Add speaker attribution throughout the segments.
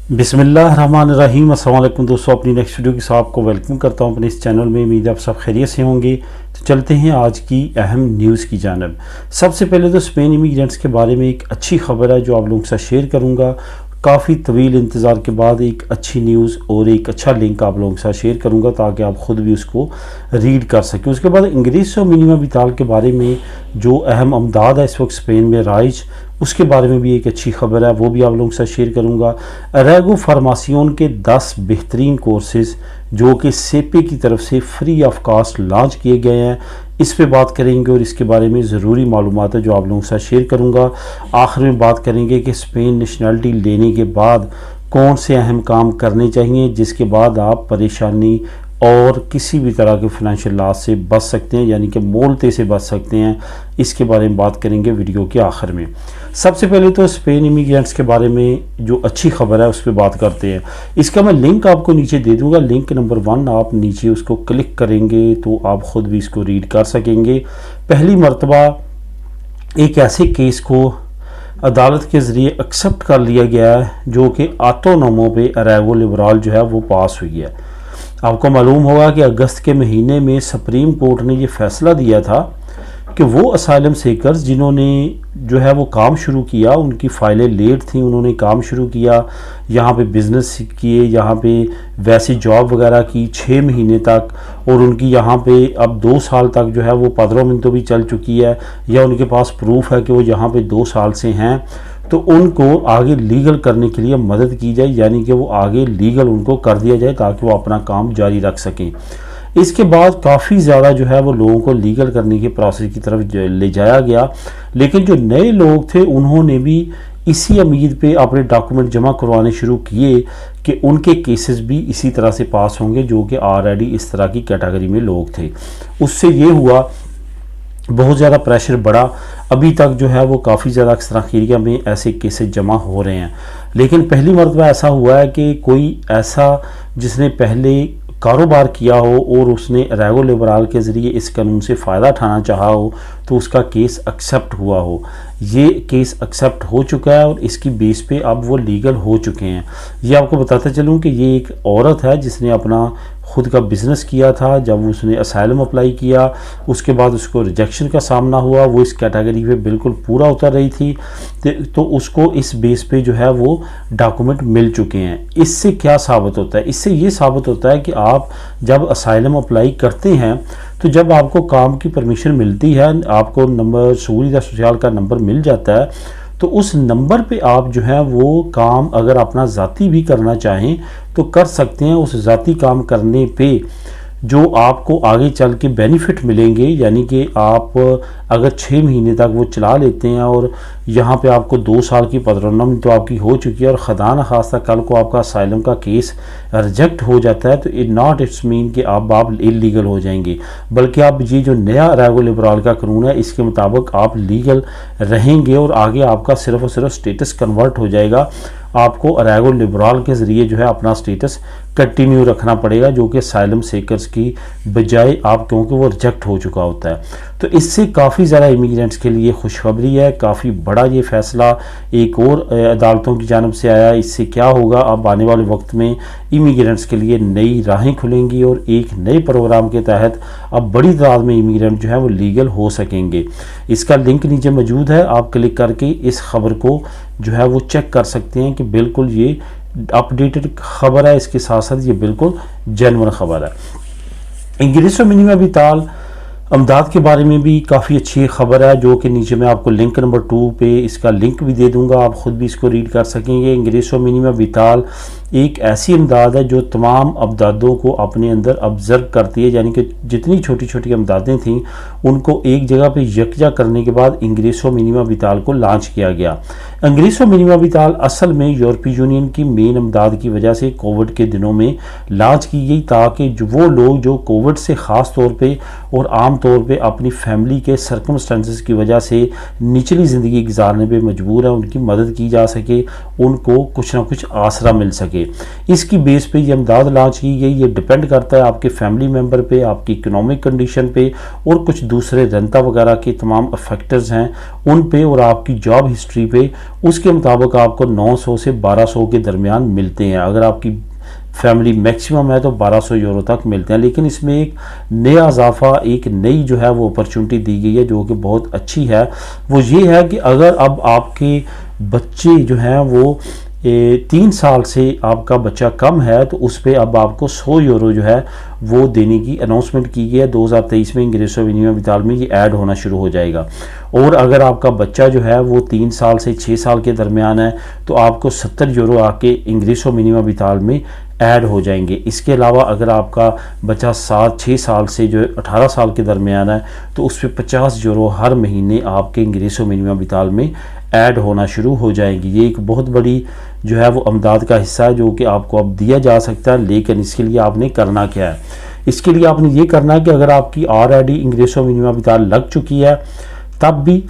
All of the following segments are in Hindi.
Speaker 1: बिस्मिल्लाहिर्रहमानिर्रहीम। अस्सलाम वालेकुम दोस्तों, अपनी नेक्स्ट वीडियो के साथ आपको वेलकम करता हूं अपने इस चैनल में। उम्मीद है आप सब खैरियत से होंगे। तो चलते हैं आज की अहम न्यूज़ की जानब। सबसे पहले तो स्पेन इमिग्रेंट्स के बारे में एक अच्छी खबर है जो आप लोगों के साथ शेयर करूंगा। काफ़ी तवील इंतज़ार के बाद एक अच्छी न्यूज़ और एक अच्छा लिंक आप लोगों के साथ शेयर करूंगा ताकि आप ख़ुद भी उसको रीड कर सकें। उसके बाद इंग्रेसो मिनिमा विटाल के बारे में जो अहम अमदाद है इस वक्त स्पेन में राइज, उसके बारे में भी एक अच्छी खबर है, वो भी आप लोगों के साथ शेयर करूंगा। अरेगो फार्मासियोन के 10 बेहतरीन कोर्सेज़ जो कि सेपे की तरफ से फ्री ऑफ कास्ट लॉन्च किए गए हैं, इस पे बात करेंगे और इसके बारे में ज़रूरी मालूमात है जो आप लोगों के साथ शेयर करूंगा। आखिर में बात करेंगे कि स्पेन नेशनलिटी लेने के बाद कौन से अहम काम करने चाहिए जिसके बाद आप परेशानी और किसी भी तरह के फाइनेंशियल लॉस से बच सकते हैं, यानी कि मोलते से बच सकते हैं। इसके बारे में बात करेंगे वीडियो के आखिर में। सबसे पहले तो स्पेन इमिग्रेंट्स के बारे में जो अच्छी खबर है उस पर बात करते हैं। इसका मैं लिंक आपको नीचे दे दूंगा, लिंक नंबर 1, आप नीचे उसको क्लिक करेंगे तो आप ख़ुद भी इसको रीड कर सकेंगे। पहली मरतबा एक ऐसे केस को अदालत के ज़रिए एक्सेप्ट कर लिया गया है जो कि ऑटोनोमो पे अरेगो लिबरल जो है वो पास हुई है। आपको मालूम होगा कि अगस्त के महीने में सुप्रीम कोर्ट ने ये फैसला दिया था कि वो असाइलम सीकर्स जिन्होंने जो है वो काम शुरू किया, उनकी फ़ाइलें लेट थी, उन्होंने काम शुरू किया, यहाँ पे बिज़नेस किए, यहाँ पे वैसी जॉब वगैरह की 6 महीने तक, और उनकी यहाँ पे अब 2 साल तक जो है वो 15 मिनट तो भी चल चुकी है, या उनके पास प्रूफ है कि वो यहाँ पे 2 साल से हैं, तो उनको आगे लीगल करने के लिए मदद की जाए, यानी कि वो आगे लीगल उनको कर दिया जाए ताकि वो अपना काम जारी रख सकें। इसके बाद काफ़ी ज़्यादा जो है वो लोगों को लीगल करने के प्रोसेस की तरफ ले जाया गया, लेकिन जो नए लोग थे उन्होंने भी इसी उम्मीद पे अपने डॉक्यूमेंट जमा करवाने शुरू किए कि उनके केसेस भी इसी तरह से पास होंगे जो कि ऑलरेडी इस तरह की कैटेगरी में लोग थे। उससे ये हुआ बहुत ज़्यादा प्रेशर बढ़ा। अभी तक जो है वो काफ़ी ज़्यादा एक्सट्राखीरिया में ऐसे केसेस जमा हो रहे हैं, लेकिन पहली मरतबा ऐसा हुआ है कि कोई ऐसा जिसने पहले कारोबार किया हो और उसने अरेगो लिबरल के ज़रिए इस कानून से फ़ायदा उठाना चाहा हो तो उसका केस एक्सेप्ट हुआ हो। ये केस एक्सेप्ट हो चुका है और इसकी बेस पे अब वो लीगल हो चुके हैं। ये आपको बताता चलूँ कि ये एक औरत है जिसने अपना ख़ुद का बिज़नेस किया था। जब उसने असाइलम अप्लाई किया उसके बाद उसको रिजेक्शन का सामना हुआ, वो इस कैटेगरी पे बिल्कुल पूरा उतर रही थी, तो उसको इस बेस पे जो है वो डॉक्यूमेंट मिल चुके हैं। इससे क्या साबित होता है? इससे ये साबित होता है कि आप जब असाइलम अप्लाई करते हैं तो जब आपको काम की परमिशन मिलती है, आपको नंबर सूरी या सोशल का नंबर मिल जाता है, तो उस नंबर पे आप जो है वो काम अगर अपना ज़ाती भी करना चाहें तो कर सकते हैं। उस ज़ाती काम करने पे जो आपको आगे चल के बेनिफिट मिलेंगे, यानी कि आप अगर 6 महीने तक वो चला लेते हैं और यहाँ पे आपको 2 साल की पदरोन्नम तो आपकी हो चुकी है और ख़ुदा न खास्ता कल को आपका असाइलम का केस रिजेक्ट हो जाता है तो इट्स मीन कि आप इलीगल हो जाएंगे, बल्कि आप ये जो नया अरेगो लिबरल का कानून है इसके मुताबिक आप लीगल रहेंगे और आगे आपका सिर्फ और सिर्फ स्टेटस कन्वर्ट हो जाएगा। आपको अरेगो लिबरल के ज़रिए जो है अपना स्टेटस कंटिन्यू रखना पड़ेगा जो कि असाइलम सीकर्स की बजाय आप, क्योंकि वो रिजेक्ट हो चुका होता है। तो इससे काफ़ी ज़्यादा इमिग्रेंट्स के लिए खुशखबरी है। काफ़ी बड़ा ये फैसला एक और अदालतों की जानब से आया। इससे क्या होगा, अब आने वाले वक्त में इमिग्रेंट्स के लिए नई राहें खुलेंगी और एक नए प्रोग्राम के तहत अब बड़ी तादाद में इमिग्रेंट जो है वो लीगल हो सकेंगे। इसका लिंक नीचे मौजूद है, आप क्लिक करके इस खबर को जो है वो चेक कर सकते हैं कि बिल्कुल ये अपडेटेड खबर है, इसके साथ साथ ये बिल्कुल जेन्युइन खबर है। इंग्रेसो मिनिमा विटाल अमदाद के बारे में भी काफ़ी अच्छी खबर है जो कि नीचे मैं आपको लिंक नंबर 2 पे इसका लिंक भी दे दूंगा, आप ख़ुद भी इसको रीड कर सकेंगे। इंग्रेसो मिनिमा विटाल एक ऐसी अमदाद है जो तमाम अमदादों को अपने अंदर ऑब्ज़र्व करती है, यानी कि जितनी छोटी छोटी अमदादें थीं उनको एक जगह पे यकजा करने के बाद इंग्रेसो मिनिमा विटाल को लॉन्च किया गया। इंग्रेसो मिनिमा विटाल असल में यूरोपीय यूनियन की मेन अमदाद की वजह से कोविड के दिनों में लॉन्च की गई ताकि वो लोग जो कोविड से ख़ास तौर पर और आम तौर पे अपनी फैमिली के सर्कमस्टेंसेस की वजह से निचली ज़िंदगी गुजारने पे मजबूर है, उनकी मदद की जा सके, उनको कुछ ना कुछ आसरा मिल सके। इसकी बेस पे ये इमदाद लॉन्च की गई। ये डिपेंड करता है आपके फैमिली मेम्बर पे, आपकी इकोनॉमिक कंडीशन पे और कुछ दूसरे जनता वगैरह के तमाम फैक्टर्स हैं उन पे और आपकी जॉब हिस्ट्री पे उसके मुताबिक आपको 900 से 1200 के दरमियान मिलते हैं। अगर आपकी फैमिली मैक्सिमम है तो 1200 यूरो तक मिलते हैं। लेकिन इसमें एक नया इजाफा, एक नई जो है वो अपॉर्चुनिटी दी गई है जो कि बहुत अच्छी है। वो ये है कि अगर अब आपके बच्चे जो हैं वो 3 साल से आपका बच्चा कम है तो उस पर अब आपको 100 यूरो जो है वो देने की अनाउंसमेंट की गई है। 2023 में इंग्रेसो विनिमय विताल में ये ऐड होना शुरू हो जाएगा। और अगर आपका बच्चा जो है वो 3 साल से 6 साल के दरमियान है तो आपको 70 यूरो आके इंग्रेसो मिनिमम विताल में ऐड हो जाएंगे। इसके अलावा अगर आपका बच्चा 6 साल से जो 18 साल के दरमियान है तो उस पर 50 यूरो हर महीने आपके इंग्रेसो मिनिमम विताल में ऐड होना शुरू हो जाएगी। ये एक बहुत बड़ी जो है वो अमदाद का हिस्सा है जो कि आपको अब दिया जा सकता है। लेकिन इसके लिए आपने करना क्या है? इसके लिए आपने ये करना है कि अगर आपकी ऑलरेडी इंग्रेसो मिनिमम विताल लग चुकी है तब भी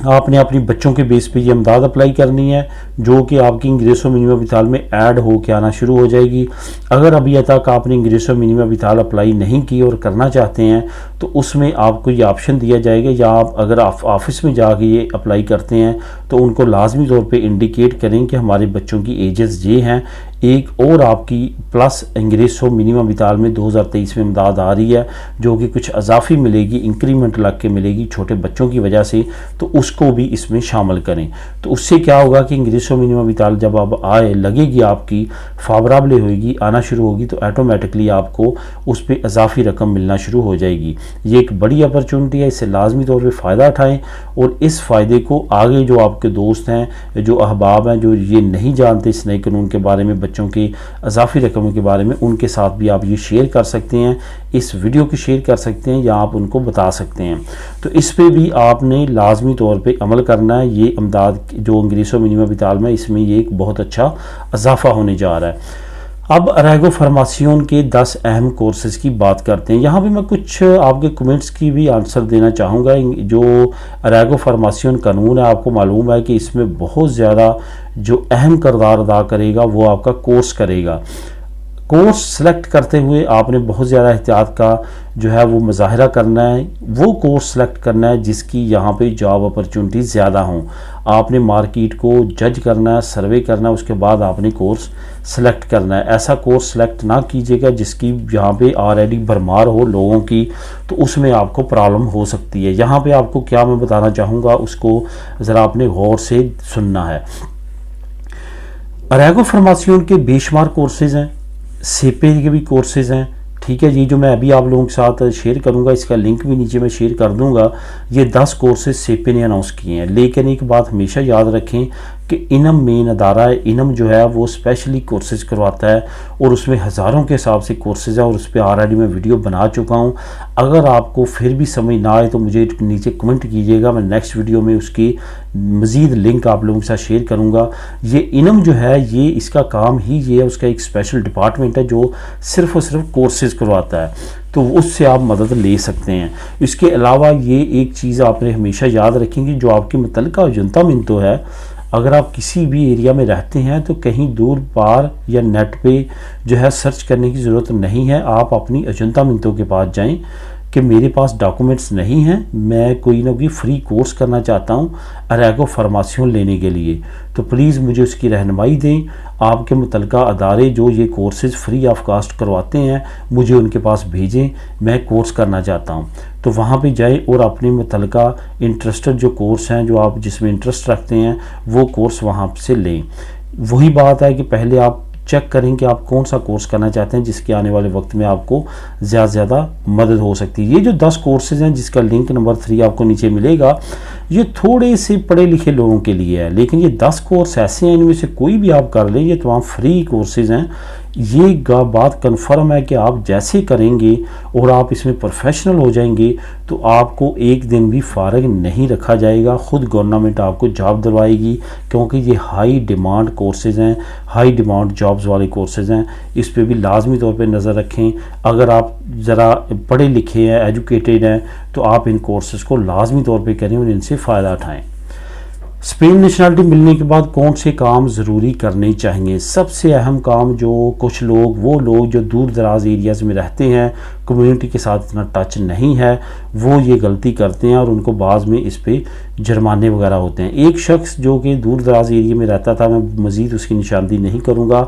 Speaker 1: आपने अपनी बच्चों के बेस पे ये अमदाद अप्लाई करनी है जो कि आपकी इंग्रेसो मिनिमम विताल में ऐड हो के आना शुरू हो जाएगी। अगर अभी तक आपने इंग्रेसो मिनिमम विताल अप्लाई नहीं की और करना चाहते हैं तो उसमें आपको ये ऑप्शन दिया जाएगा, या आप अगर आप ऑफिस में जाके ये अप्लाई करते हैं तो उनको लाजमी तौर पे इंडिकेट करें कि हमारे बच्चों की एजेस ये हैं। एक और आपकी प्लस इंग्रेसो मिनिमम विताल में 2023 में इमदाद आ रही है जो कि कुछ अजाफी मिलेगी, इंक्रीमेंट लग के मिलेगी छोटे बच्चों की वजह से, तो उसको भी इसमें शामिल करें। तो उससे क्या होगा कि इंग्रेसो मिनिमम विताल जब अब आए लगेगी, आपकी फावराबले होगी, आना शुरू होगी तो ऑटोमेटिकली आपको उस पर अजाफी रकम मिलना शुरू हो जाएगी। ये एक बड़ी अपॉर्चुनिटी है, इससे लाजमी तौर पर फ़ायदा उठाएँ और इस फ़ायदे को आगे जो आपके दोस्त हैं, जो अहबाब हैं, जो ये नहीं जानते इस नए कानून के बारे में, बच्चों की अजाफी रकमों के बारे में, उनके साथ भी आप ये शेयर कर सकते हैं, इस वीडियो की शेयर कर सकते हैं या आप उनको बता सकते हैं। तो इस पे भी आपने लाजमी तौर पे अमल करना है। ये अमदाद जो इंग्रेसो मिनिमम विताल में इसमें ये एक बहुत अच्छा इजाफा होने जा रहा है। अब अरेगो फार्मासियोन के 10 अहम कोर्सेज़ की बात करते हैं। यहाँ पे मैं कुछ आपके कमेंट्स की भी आंसर देना चाहूँगा। जो अरेगो फार्मासियोन कानून है, आपको मालूम है कि इसमें बहुत ज़्यादा जो अहम किरदार अदा करेगा वो आपका कोर्स करेगा। कोर्स सेलेक्ट करते हुए आपने बहुत ज़्यादा एहतियात का जो है वो मुजाहरा करना है। वो कोर्स सेलेक्ट करना है जिसकी यहाँ पे जॉब अपॉर्चुनिटी ज़्यादा हों। आपने मार्केट को जज करना है, सर्वे करना है, उसके बाद आपने कोर्स सेलेक्ट करना है। ऐसा कोर्स सेलेक्ट ना कीजिएगा जिसकी यहाँ पे ऑलरेडी भरमार हो लोगों की, तो उसमें आपको प्रॉब्लम हो सकती है। यहाँ पे आपको क्या मैं बताना चाहूँगा उसको ज़रा आपने गौर से सुनना है। अरेगो फार्मासियोन के बेशुमार कोर्सेज़ हैं, सेपे के भी कोर्सेज़ हैं, ठीक है। ये जो मैं अभी आप लोगों के साथ शेयर करूंगा इसका लिंक भी नीचे मैं शेयर कर दूंगा। ये 10 कोर्सेज सेपे ने अनाउंस किए हैं। लेकिन एक बात हमेशा याद रखें कि इनम मेन अदारा है, इनम जो है वो स्पेशली कोर्सेज करवाता है और उसमें हज़ारों के हिसाब से कोर्सेज है और उस पर ऑलरेडी मैं वीडियो बना चुका हूँ। अगर आपको फिर भी समझ ना आए तो मुझे नीचे कमेंट कीजिएगा, मैं नेक्स्ट वीडियो में उसकी मज़ीद लिंक आप लोगों के साथ शेयर करूँगा। ये इनम जो है ये इसका काम ही ये है, उसका एक स्पेशल डिपार्टमेंट है जो सिर्फ़ और सिर्फ कोर्सेज करवाता है, तो उससे आप मदद ले सकते हैं। इसके अलावा ये एक चीज़ आपने हमेशा याद रखेंगे, जो आपकी मुतल्लिका जनता मिनतो है, अगर आप किसी भी एरिया में रहते हैं तो कहीं दूर पार या नेट पे जो है सर्च करने की ज़रूरत नहीं है। आप अपनी अजंता मिनतों के पास जाएं कि मेरे पास डॉक्यूमेंट्स नहीं हैं, मैं कोई ना कोई फ्री कोर्स करना चाहता हूं अरेगो फार्मासियोन लेने के लिए, तो प्लीज़ मुझे उसकी रहनुमाई दें। आपके मुतल्लिका अदारे जो ये कोर्सेज़ फ्री ऑफ कास्ट करवाते हैं मुझे उनके पास भेजें, मैं कोर्स करना चाहता हूं। तो वहाँ पे जाएं और अपने मुतल्लिका इंटरेस्टेड जो कोर्स हैं, जो आप जिसमें इंटरेस्ट रखते हैं, वो कोर्स वहाँ से लें। वही बात है कि पहले आप चेक करें कि आप कौन सा कोर्स करना चाहते हैं जिसके आने वाले वक्त में आपको ज़्यादा से ज़्यादा मदद हो सकती है। ये जो 10 कोर्सेज हैं जिसका लिंक नंबर 3 आपको नीचे मिलेगा, ये थोड़े से पढ़े लिखे लोगों के लिए है, लेकिन ये 10 कोर्स ऐसे हैं इनमें से कोई भी आप कर लें, ये तमाम फ्री कोर्सेज हैं। ये बात कन्फर्म है कि आप जैसे करेंगे और आप इसमें प्रोफेशनल हो जाएंगे तो आपको एक दिन भी फारग नहीं रखा जाएगा। ख़ुद गवर्नमेंट आपको जॉब दिलवाएगी, क्योंकि ये हाई डिमांड कोर्सेज़ हैं, हाई डिमांड जॉब्स वाले कोर्सेज़ हैं। इस पे भी लाजमी तौर पे नज़र रखें। अगर आप ज़रा पढ़े लिखे हैं, एजुकेटेड हैं, तो आप इन कोर्सेज़ को लाजमी तौर पे करें और इनसे फ़ायदा उठाएँ। स्पेन नेशनलिटी मिलने के बाद कौन से काम ज़रूरी करने चाहिए? सबसे अहम काम, जो कुछ लोग, वो लोग जो दूर दराज एरियाज़ में रहते हैं, कम्युनिटी के साथ इतना टच नहीं है, वो ये गलती करते हैं और उनको बाद में इस पे जुर्माने वगैरह होते हैं। एक शख्स जो कि दूर दराज एरिया में रहता था, मैं मज़ीद उसकी निशानदेही नहीं करूँगा,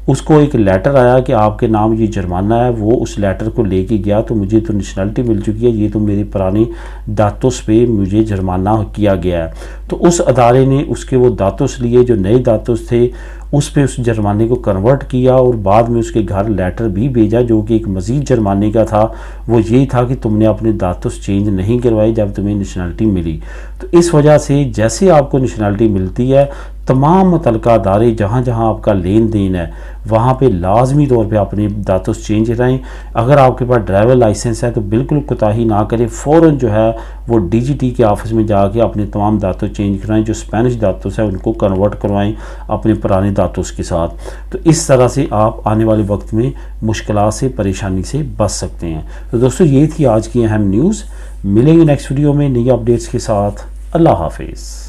Speaker 1: उसको एक लेटर आया कि आपके नाम ये जुर्माना है। वो उस लेटर को लेके गया तो मुझे तो नेशनलिटी मिल चुकी है, ये तो मेरे पुराने दातुस पे मुझे जुर्माना किया गया है। तो उस अदारे ने उसके वो दातुस लिए, जो नए दातुस थे, उस पे उस जुर्माने को कन्वर्ट किया और बाद में उसके घर लेटर भी भेजा जो कि एक मज़ीद जुर्माने का था। वो यही था कि तुमने अपने दातुस चेंज नहीं करवाई जब तुम्हें नेशनलिटी मिली। तो इस वजह से जैसे आपको नेशनलिटी मिलती है, तमाम मुतल्लिका अदारे जहाँ जहाँ आपका लेन देन है वहाँ पे लाजमी तौर पे अपने दातुस चेंज कराएं। अगर आपके पास ड्राइवर लाइसेंस है तो बिल्कुल कोताही ना करें, फ़ौरन जो है वो DGT के ऑफिस में जाके अपने तमाम दातुस चेंज कराएं। जो स्पेनिश दातुस है उनको कन्वर्ट करवाएं अपने पुराने दातुस के साथ। तो इस तरह से आप आने वाले वक्त में मुश्किलात से, परेशानी से बच सकते हैं। तो दोस्तों, ये थी आज की अहम न्यूज़। मिलेंगे नेक्स्ट वीडियो में नई अपडेट्स के साथ। अल्लाह हाफिज़।